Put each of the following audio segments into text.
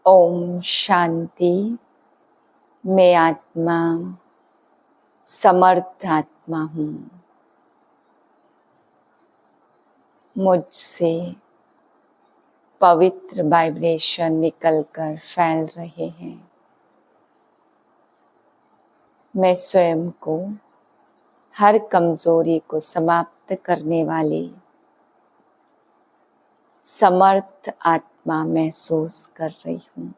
ओम शांति। मैं आत्मा समर्थ आत्मा हूँ। मुझसे पवित्र वाइब्रेशन निकलकर फैल रहे हैं। मैं स्वयं को हर कमजोरी को समाप्त करने वाली समर्थ आत्मा महसूस कर रही हूँ।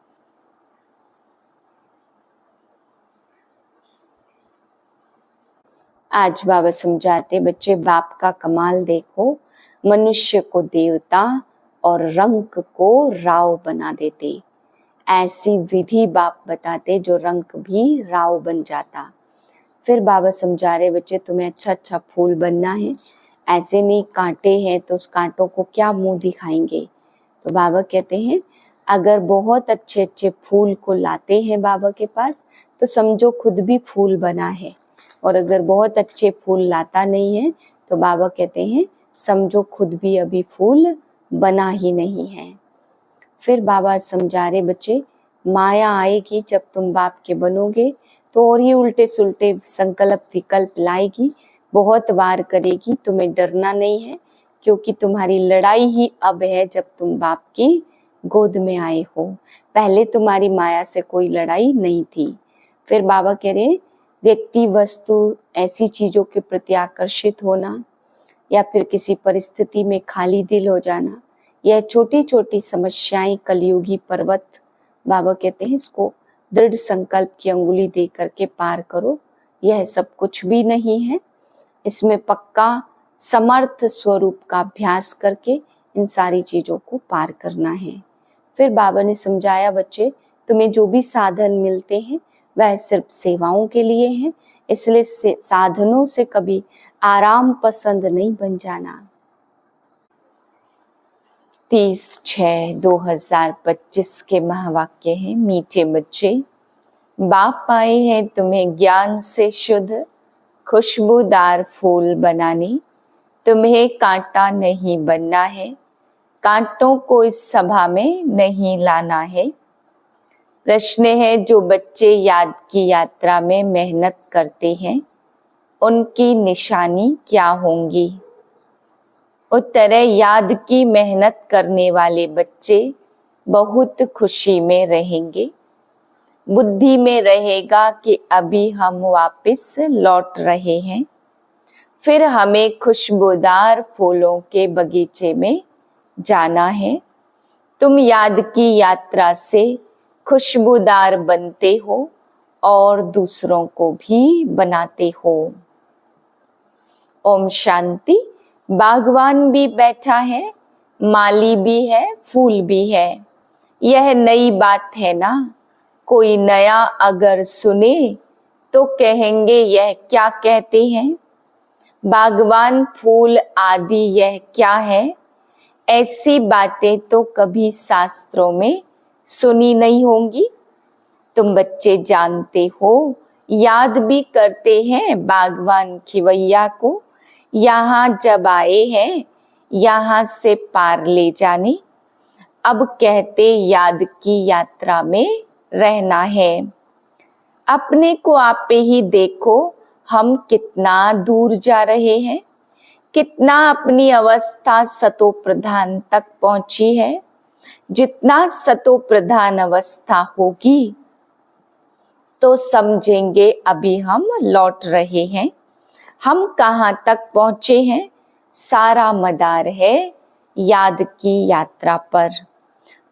आज बाबा समझाते, बच्चे बाप का कमाल देखो, मनुष्य को देवता और रंक को राव बना देते। ऐसी विधि बाप बताते जो रंक भी राव बन जाता। फिर बाबा समझा रहे, बच्चे तुम्हें अच्छा अच्छा फूल बनना है, ऐसे नहीं कांटे हैं तो उस कांटों को क्या मुंह दिखाएंगे। तो बाबा कहते हैं अगर बहुत अच्छे अच्छे फूल को लाते हैं बाबा के पास तो समझो खुद भी फूल बना है, और अगर बहुत अच्छे फूल लाता नहीं है तो बाबा कहते हैं समझो खुद भी अभी फूल बना ही नहीं है। फिर बाबा समझा रहे, बच्चे माया आएगी जब तुम बाप के बनोगे तो और ही उल्टे सुल्टे संकल्प विकल्प लाएगी, बहुत वार करेगी। तुम्हें डरना नहीं है क्योंकि तुम्हारी लड़ाई ही अब है जब तुम बाप की गोद में आए हो। पहले तुम्हारी माया से कोई लड़ाई नहीं थी। फिर बाबा कह रहे, व्यक्ति वस्तु ऐसी चीजों के प्रति आकर्षित होना या फिर किसी परिस्थिति में खाली दिल हो जाना, यह छोटी छोटी समस्याएं कलयुगी पर्वत, बाबा कहते हैं इसको दृढ़ संकल्प की अंगुली दे करके पार करो। यह सब कुछ भी नहीं है, इसमें पक्का समर्थ स्वरूप का अभ्यास करके इन सारी चीजों को पार करना है। फिर बाबा ने समझाया, बच्चे तुम्हें जो भी साधन मिलते हैं वह सिर्फ सेवाओं के लिए हैं, इसलिए साधनों से कभी आराम पसंद नहीं बन जाना। 30/6/2025 के महावाक्य हैं, मीठे बच्चे बाप आए हैं तुम्हें ज्ञान से शुद्ध खुशबूदार फूल बनाने। तुम्हें कांटा नहीं बनना है, कांटों को इस सभा में नहीं लाना है। प्रश्न है, जो बच्चे याद की यात्रा में मेहनत करते हैं उनकी निशानी क्या होंगी? उत्तर है, याद की मेहनत करने वाले बच्चे बहुत खुशी में रहेंगे। बुद्धि में रहेगा कि अभी हम वापस लौट रहे हैं, फिर हमें खुशबूदार फूलों के बगीचे में जाना है। तुम याद की यात्रा से खुशबूदार बनते हो और दूसरों को भी बनाते हो। ओम शांति। बागवान भी बैठा है, माली भी है, फूल भी है। यह नई बात है ना। कोई नया अगर सुने तो कहेंगे यह क्या कहते हैं, बागवान फूल आदि यह क्या है। ऐसी बातें तो कभी शास्त्रों में सुनी नहीं होंगी। तुम बच्चे जानते हो, याद भी करते हैं बागवान खिवैया को, यहाँ जब आए हैं यहाँ से पार ले जाने। अब कहते याद की यात्रा में रहना है। अपने को आप ही देखो, हम कितना दूर जा रहे हैं, कितना अपनी अवस्था सतो प्रधान तक पहुंची है। जितना सतो प्रधान अवस्था होगी तो समझेंगे अभी हम लौट रहे हैं। हम कहाँ तक पहुंचे हैं? सारा मदार है याद की यात्रा पर।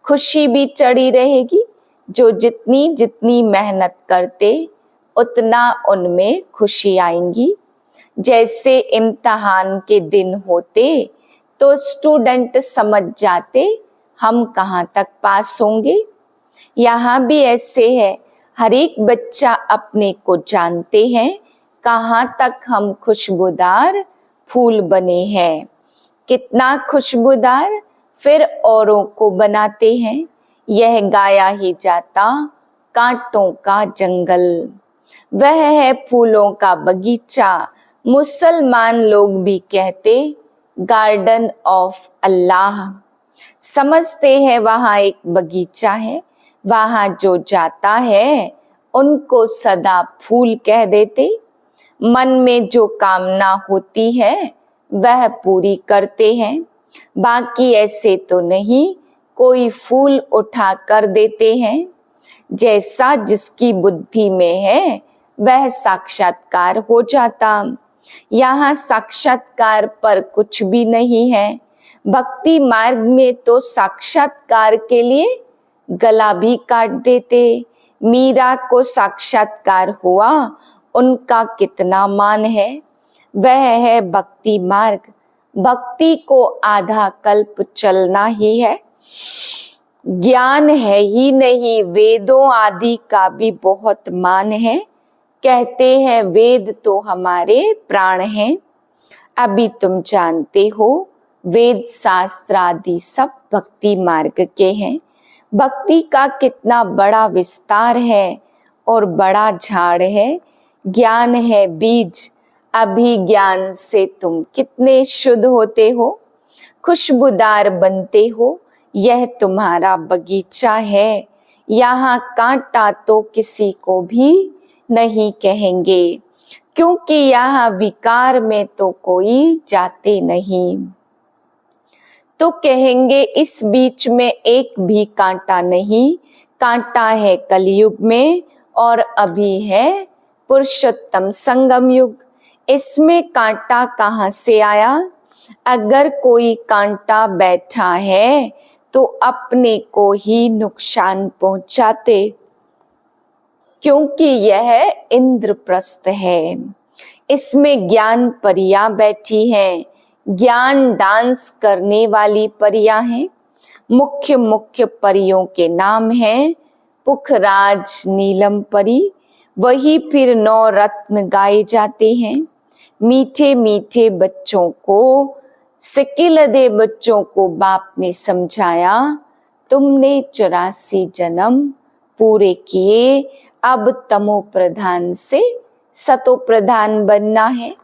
खुशी भी चढ़ी रहेगी। जो जितनी जितनी मेहनत करते उतना उनमें खुशी आएंगी। जैसे इम्तिहान के दिन होते तो स्टूडेंट समझ जाते हम कहाँ तक पास होंगे। यहाँ भी ऐसे है, हर एक बच्चा अपने को जानते हैं कहाँ तक हम खुशबूदार फूल बने हैं। कितना खुशबूदार, फिर औरों को बनाते हैं। यह गाया ही जाता कांटों का जंगल, वह है फूलों का बगीचा। मुसलमान लोग भी कहते गार्डन ऑफ अल्लाह। समझते हैं वहाँ एक बगीचा है, वहाँ जो जाता है उनको सदा फूल कह देते। मन में जो कामना होती है वह पूरी करते हैं, बाकी ऐसे तो नहीं कोई फूल उठा कर देते हैं। जैसा जिसकी बुद्धि में है वह साक्षात्कार हो जाता। यहाँ साक्षात्कार पर कुछ भी नहीं है। भक्ति मार्ग में तो साक्षात्कार के लिए गला भी काट देते। मीरा को साक्षात्कार हुआ, उनका कितना मान है। वह है भक्ति मार्ग। भक्ति को आधा कल्प चलना ही है। ज्ञान है ही नहीं, वेदों आदि का भी बहुत मान है। कहते हैं वेद तो हमारे प्राण हैं। अभी तुम जानते हो वेद शास्त्र आदि सब भक्ति मार्ग के हैं। भक्ति का कितना बड़ा विस्तार है और बड़ा झाड़ है। ज्ञान है बीज, अभी ज्ञान से तुम कितने शुद्ध होते हो, खुशबूदार बनते हो। यह तुम्हारा बगीचा है, यहाँ कांटा तो किसी को भी नहीं कहेंगे, क्योंकि यहाँ विकार में तो कोई जाते नहीं। तो कहेंगे इस बीच में एक भी कांटा नहीं। कांटा है कलयुग में और अभी है पुरुषोत्तम संगम युग। इसमें कांटा कहाँ से आया? अगर कोई कांटा बैठा है तो अपने को ही नुकसान पहुंचाते, क्योंकि यह इंद्रप्रस्थ है। इसमें ज्ञान परियां बैठी हैं। ज्ञान डांस करने वाली परियां हैं। मुख्य मुख्य परियों के नाम हैं पुखराज, नीलम परी। वही फिर 9 रत्न गाए जाते हैं। मीठे मीठे बच्चों को, सिकिलदे बच्चों को बाप ने समझाया, तुमने 84 जन्म पूरे किए, अब तमो प्रधान से सतो प्रधान बनना है।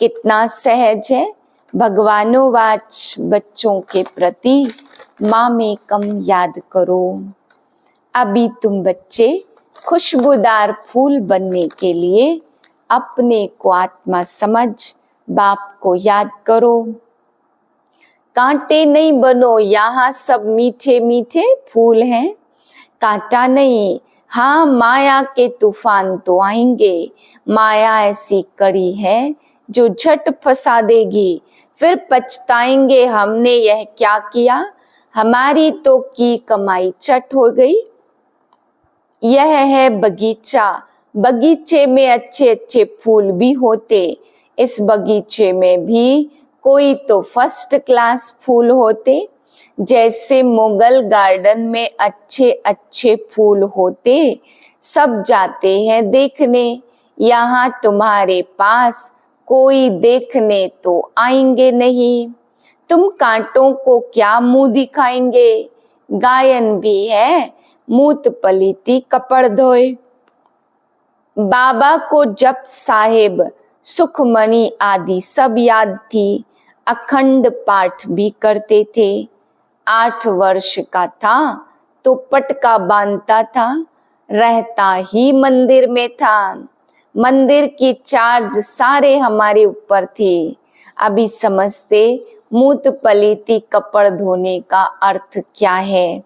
कितना सहज है। भगवानोवाच, बच्चों के प्रति मामेकम याद करो। अभी तुम बच्चे खुशबूदार फूल बनने के लिए अपने को आत्मा समझ बाप को याद करो। कांटे नहीं बनो, यहाँ सब मीठे मीठे फूल हैं। कांटा नहीं। हाँ, माया के तूफान तो आएंगे। माया ऐसी कड़ी है जो झट फंसा देगी। फिर पछताएंगे हमने यह क्या किया, हमारी तो की कमाई चट हो गई। यह है बगीचा। बगीचे में अच्छे अच्छे फूल भी होते। इस बगीचे में भी कोई तो फर्स्ट क्लास फूल होते। जैसे मुगल गार्डन में अच्छे अच्छे फूल होते, सब जाते हैं देखने। यहाँ तुम्हारे पास कोई देखने तो आएंगे नहीं। तुम कांटों को क्या मुंह दिखाएंगे। गायन भी है, मूत पलीती कपड़ धोए। बाबा को जप साहेब, सुखमणि आदि सब याद थी। अखंड पाठ भी करते थे। 8 वर्ष का था तो पटका बांधता था, रहता ही मंदिर में था। मंदिर की चार्ज सारे हमारे ऊपर थी। अभी समझते मूत पलीती कपड़ धोने का अर्थ क्या है।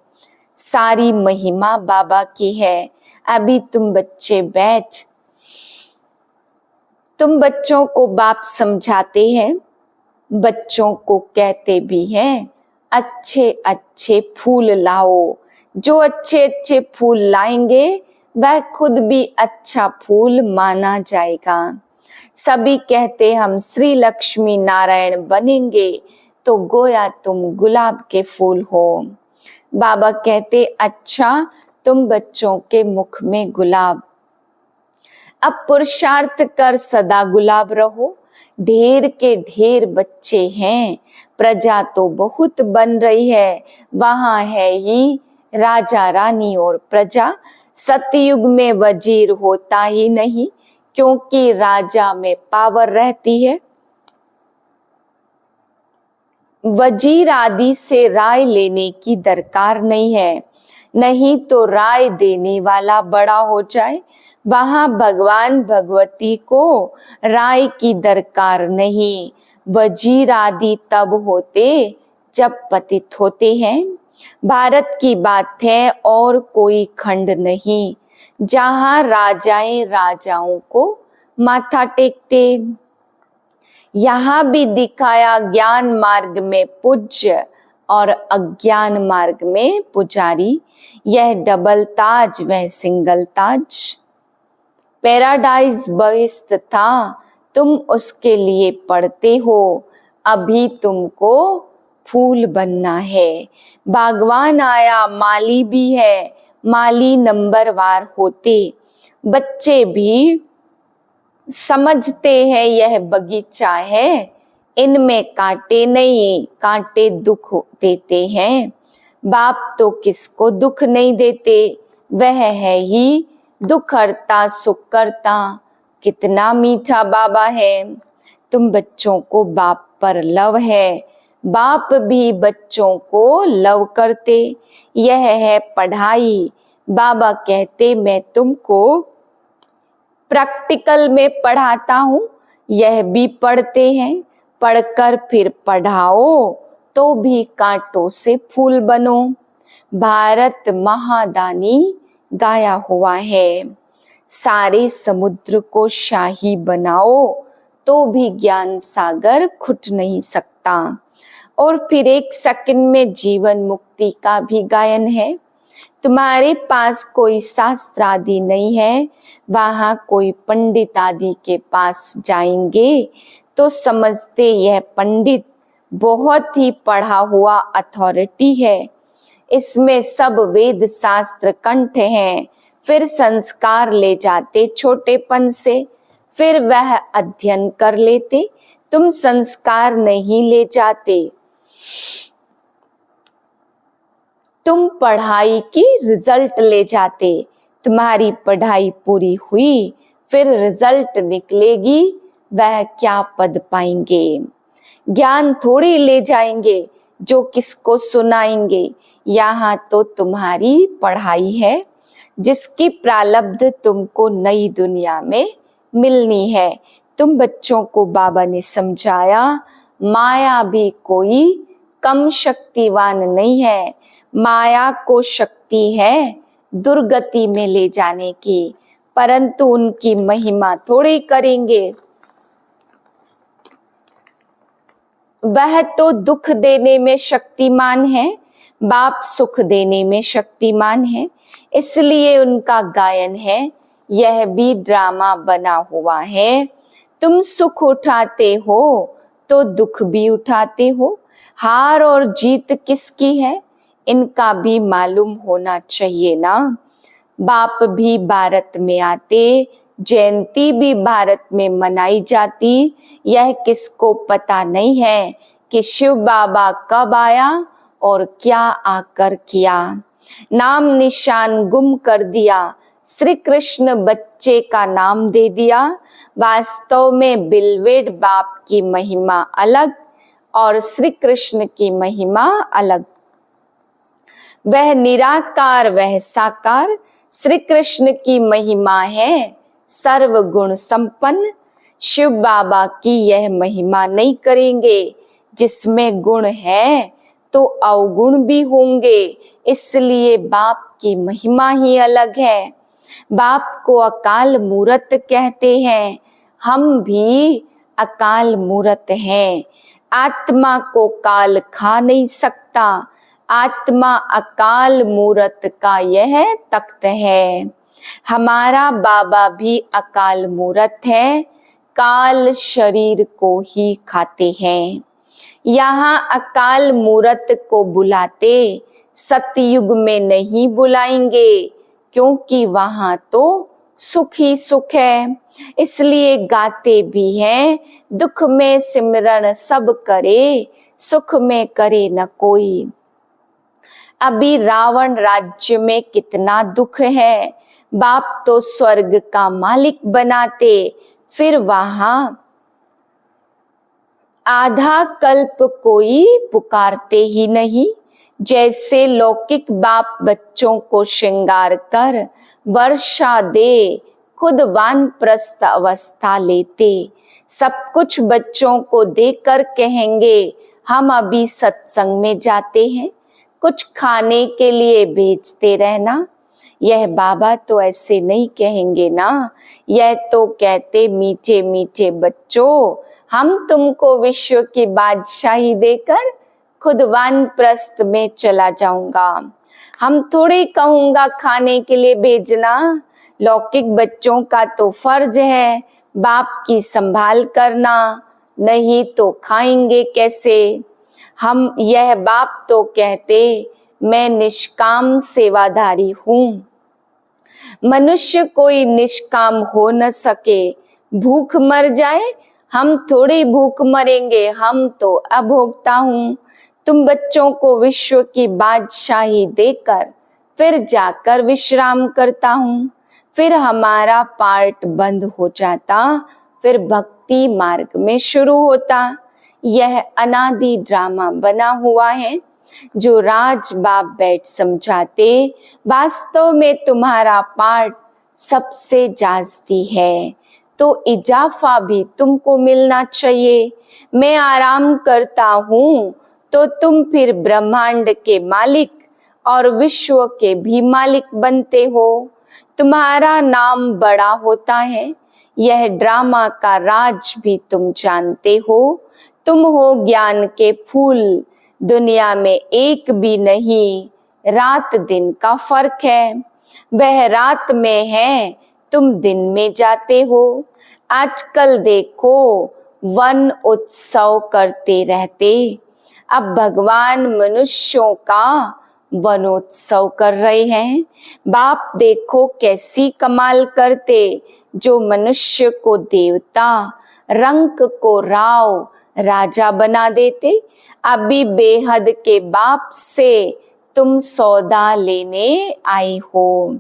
सारी महिमा बाबा की है। अभी तुम बच्चे बैठ, तुम बच्चों को बाप समझाते हैं। बच्चों को कहते भी हैं अच्छे अच्छे फूल लाओ। जो अच्छे अच्छे फूल लाएंगे वह खुद भी अच्छा फूल माना जाएगा। सभी कहते हम श्री लक्ष्मी नारायण बनेंगे, तो गोया तुम गुलाब के फूल हो। बाबा कहते अच्छा, तुम बच्चों के मुख में गुलाब। अब पुरुषार्थ कर सदा गुलाब रहो। ढेर के ढेर बच्चे हैं, प्रजा तो बहुत बन रही है। वहाँ है ही राजा रानी और प्रजा। सतयुग में वजीर होता ही नहीं, क्योंकि राजा में पावर रहती है। वजीर आदि से राय लेने की दरकार नहीं है। नहीं तो राय देने वाला बड़ा हो जाए। वहां भगवान भगवती को राय की दरकार नहीं। वजीर आदि तब होते जब पतित होते हैं। भारत की बात है और कोई खंड नहीं जहां राजाएं राजाओं को माथा टेकते। यहाँ भी दिखाया ज्ञान मार्ग में पूज्य और अज्ञान मार्ग में पुजारी। यह डबल ताज वह सिंगल ताज। पैराडाइज बहिष्ठ था तुम उसके लिए पढ़ते हो। अभी तुमको फूल बनना है। बागवान आया माली भी है। माली नंबरवार होते। बच्चे भी समझते हैं यह बगीचा है। इनमें कांटे नहीं, कांटे दुख देते हैं। बाप तो किसको दुख नहीं देते, वह है ही दुख हरता सुख करता। कितना मीठा बाबा है। तुम बच्चों को बाप पर लव है। बाप भी बच्चों को लव करते। यह है पढ़ाई। बाबा कहते मैं तुमको प्रैक्टिकल में पढ़ाता हूँ। यह भी पढ़ते हैं। पढ़कर फिर पढ़ाओ तो भी कांटों से फूल बनो। भारत महादानी गाया हुआ है। सारे समुद्र को शाही बनाओ तो भी ज्ञान सागर खुट नहीं सकता। और फिर एक सेकंड में जीवन मुक्ति का भी गायन है। तुम्हारे पास कोई शास्त्र आदि नहीं है, वहां कोई पंडित आदि के पास जाएंगे तो समझते यह पंडित बहुत ही पढ़ा हुआ अथॉरिटी है। इसमें सब वेद शास्त्र कंठ हैं। फिर संस्कार ले जाते छोटेपन से, फिर वह अध्ययन कर लेते। तुम संस्कार नहीं ले जाते, तुम पढ़ाई की रिजल्ट ले जाते। तुम्हारी पढ़ाई पूरी हुई, फिर रिजल्ट निकलेगी, वह क्या पद पाएंगे। ज्ञान थोड़ी ले जाएंगे जो किसको सुनाएंगे। यहाँ तो तुम्हारी पढ़ाई है जिसकी प्रारब्ध तुमको नई दुनिया में मिलनी है। तुम बच्चों को बाबा ने समझाया माया भी कोई कम शक्तिवान नहीं है। माया को शक्ति है दुर्गति में ले जाने की, परंतु उनकी महिमा थोड़ी करेंगे। वह तो दुख देने में शक्तिमान है, बाप सुख देने में शक्तिमान है। इसलिए उनका गायन है। यह भी ड्रामा बना हुआ है। तुम सुख उठाते हो तो दुख भी उठाते हो। हार और जीत किसकी है, इनका भी मालूम होना चाहिए ना। बाप भी भारत में आते, जयंती भी भारत में मनाई जाती। यह किसको पता नहीं है कि शिव बाबा कब आया और क्या आकर किया। नाम निशान गुम कर दिया। श्री कृष्ण बच्चे का नाम दे दिया। वास्तव में बिलवेड बाप की महिमा अलग और श्री कृष्ण की महिमा अलग। वह निराकार वह साकार। श्री कृष्ण की महिमा है सर्वगुण संपन्न। शिव बाबा की यह महिमा नहीं करेंगे। जिसमें गुण है तो अवगुण भी होंगे, इसलिए बाप की महिमा ही अलग है। बाप को अकाल मूरत कहते हैं, हम भी अकाल मूरत हैं। आत्मा को काल खा नहीं सकता। आत्मा अकाल मूरत का यह तख्त है। हमारा बाबा भी अकाल मूरत है, काल शरीर को ही खाते हैं। यहाँ अकाल मूरत को बुलाते, सतयुग में नहीं बुलाएंगे, क्योंकि वहां तो सुख ही सुख है। इसलिए गाते भी हैं, दुख में सिमरन सब करे, सुख में करे न कोई। अभी रावण राज्य में कितना दुख है। बाप तो स्वर्ग का मालिक बनाते, फिर वहां आधा कल्प कोई पुकारते ही नहीं। जैसे लौकिक बाप बच्चों को श्रृंगार कर वर्षा दे, खुद वानप्रस्थ अवस्था लेते। सब कुछ बच्चों को देकर कहेंगे हम अभी सत्संग में जाते हैं, कुछ खाने के लिए भेजते रहना। यह बाबा तो ऐसे नहीं कहेंगे ना, यह तो कहते मीठे मीठे बच्चों, हम तुमको विश्व की बादशाही देकर खुद वानप्रस्थ में चला जाऊंगा। हम थोड़ी कहूंगा खाने के लिए भेजना। लौकिक बच्चों का तो फर्ज है बाप की संभाल करना, नहीं तो खाएंगे कैसे। हम यह बाप तो कहते मैं निष्काम सेवाधारी हूँ। मनुष्य कोई निष्काम हो न सके, भूख मर जाए, हम थोड़ी भूख मरेंगे, हम तो अभोक्ता हूँ। तुम बच्चों को विश्व की बादशाही देकर फिर जाकर विश्राम करता हूँ। फिर हमारा पार्ट बंद हो जाता, फिर भक्ति मार्ग में शुरू होता। यह अनादि ड्रामा बना हुआ है जो राज बाप बैठ समझाते। वास्तव में तुम्हारा पार्ट सबसे जास्ती है, तो इजाफा भी तुमको मिलना चाहिए। मैं आराम करता हूँ तो तुम फिर ब्रह्मांड के मालिक और विश्व के भी मालिक बनते हो। तुम्हारा नाम बड़ा होता है, यह ड्रामा का राज भी तुम जानते हो। तुम हो ज्ञान के फूल, दुनिया में एक भी नहीं, रात दिन का फर्क है। वह रात में है, तुम दिन में जाते हो। आजकल देखो वन उत्सव करते रहते, अब भगवान मनुष्यों का वनोत्सव कर रहे हैं। बाप देखो कैसी कमाल करते, जो मनुष्य को देवता, रंक को राव, राजा बना देते। अभी बेहद के बाप से तुम सौदा लेने आए हो।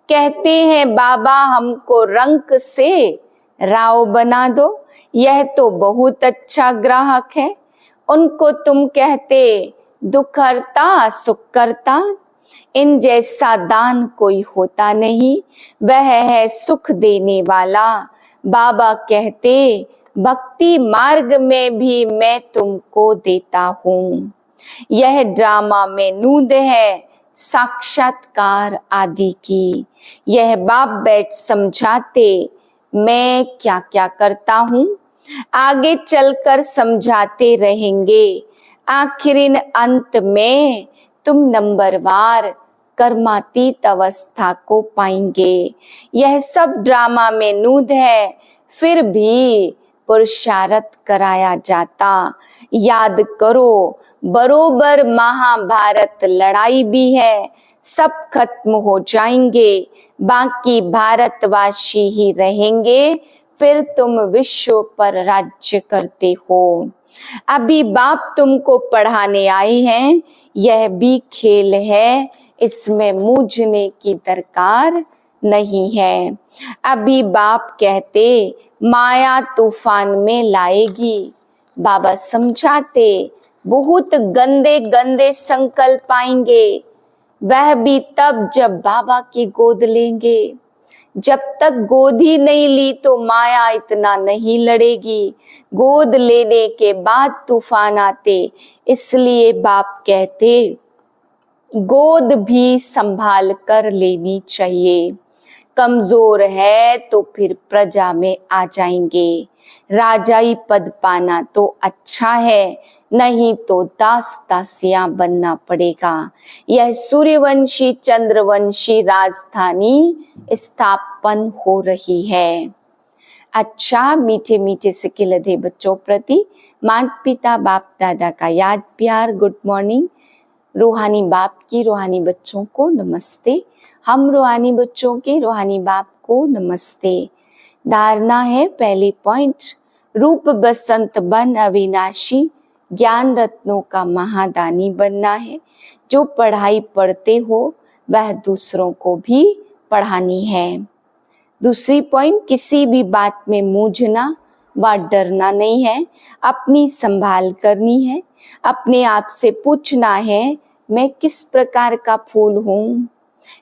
कहते हैं बाबा हमको रंक से राव बना दो, यह तो बहुत अच्छा ग्राहक है। उनको तुम कहते दुख हरता सुख करता। इन जैसा दान कोई होता नहीं, वह है सुख देने वाला। बाबा कहते भक्ति मार्ग में भी मैं तुमको देता हूँ। यह ड्रामा में नूद है साक्षात्कार आदि की। यह बाप बैठ समझाते मैं क्या क्या करता हूँ, आगे चलकर समझाते रहेंगे। आखिर अंत में तुम नंबरवार कर्मातीत अवस्था को पाएंगे। यह सब ड्रामा में नूद है, फिर भी पुरुषार्थ कराया जाता। याद करो बरोबर महाभारत लड़ाई भी है, सब खत्म हो जाएंगे, बाकी भारतवासी ही रहेंगे। फिर तुम विश्व पर राज्य करते हो। अभी बाप तुमको पढ़ाने आए हैं, यह भी खेल है, इसमें मूझने की दरकार नहीं है। अभी बाप कहते माया तूफान में लाएगी। बाबा समझाते बहुत गंदे गंदे संकल्प आएंगे, वह भी तब जब बाबा की गोद लेंगे। जब तक गोद ही नहीं ली तो माया इतना नहीं लड़ेगी, गोद लेने के बाद तूफान आते। इसलिए बाप कहते गोद भी संभाल कर लेनी चाहिए। कमजोर है तो फिर प्रजा में आ जाएंगे। राजाई पद पाना तो अच्छा है, नहीं तो दास दासियां बनना पड़ेगा। यह सूर्यवंशी चंद्रवंशी राजधानी स्थापन हो रही है। अच्छा मीठे मीठे से खिलते बच्चों प्रति माता पिता बाप दादा का याद प्यार गुड मॉर्निंग। रूहानी बाप की रूहानी बच्चों को नमस्ते। हम रूहानी बच्चों के रूहानी बाप को नमस्ते। धारणा है पहली पॉइंट, रूप बसंत बन अविनाशी, ज्ञान रत्नों का महादानी बनना है। जो पढ़ाई पढ़ते हो वह दूसरों को भी पढ़ानी है। दूसरी पॉइंट, किसी भी बात में मूझना व डरना नहीं है, अपनी संभाल करनी है। अपने आप से पूछना है मैं किस प्रकार का फूल हूँ,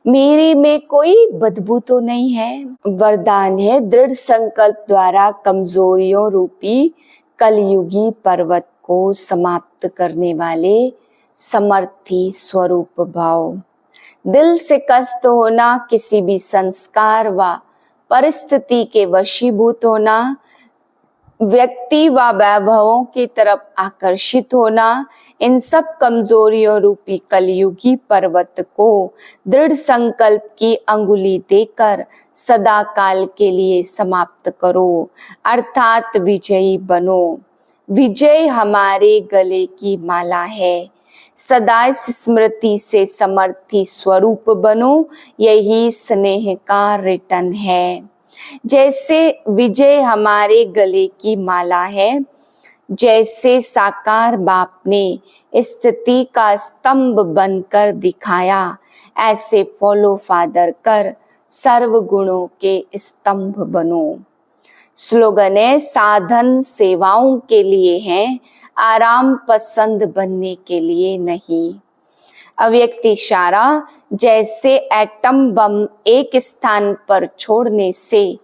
मेरे में कोई बदबू तो नहीं है। वरदान है दृढ़ संकल्प द्वारा कमजोरियों रूपी कलयुगी पर्वत को समाप्त करने वाले समर्थी स्वरूप भाव। दिल से कष्ट होना, किसी भी संस्कार व परिस्थिति के वशीभूत होना, व्यक्ति व वैभवों की तरफ आकर्षित होना, इन सब कमजोरियों रूपी कलयुगी पर्वत को दृढ़ संकल्प की अंगुली देकर सदा काल के लिए समाप्त करो, अर्थात विजयी बनो। विजय हमारे गले की माला है, सदा इस स्मृति से समर्थी स्वरूप बनो, यही स्नेह का रिटर्न है। जैसे विजय हमारे गले की माला है, जैसे साकार बाप ने स्थिति का स्तंभ बनकर दिखाया, ऐसे फॉलो फादर कर सर्व गुणों के स्तंभ बनो। स्लोगन है साधन सेवाओं के लिए है, आराम पसंद बनने के लिए नहीं। अव्यक्त इशारा, जैसे एटम बम एक स्थान पर छोड़ने से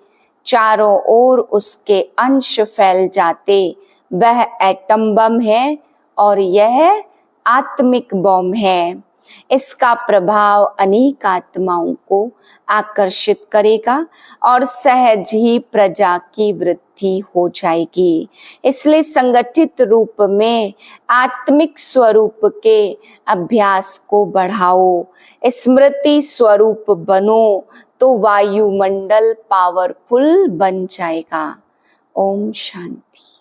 चारों ओर उसके अंश फैल जाते, वह एटम बम है और यह आत्मिक बम है। इसका प्रभाव अनेक आत्माओं को आकर्षित करेगा और सहज ही प्रजा की वृद्धि हो जाएगी। इसलिए संगठित रूप में आत्मिक स्वरूप के अभ्यास को बढ़ाओ, स्मृति स्वरूप बनो, तो वायुमंडल पावरफुल बन जाएगा। ओम शांति।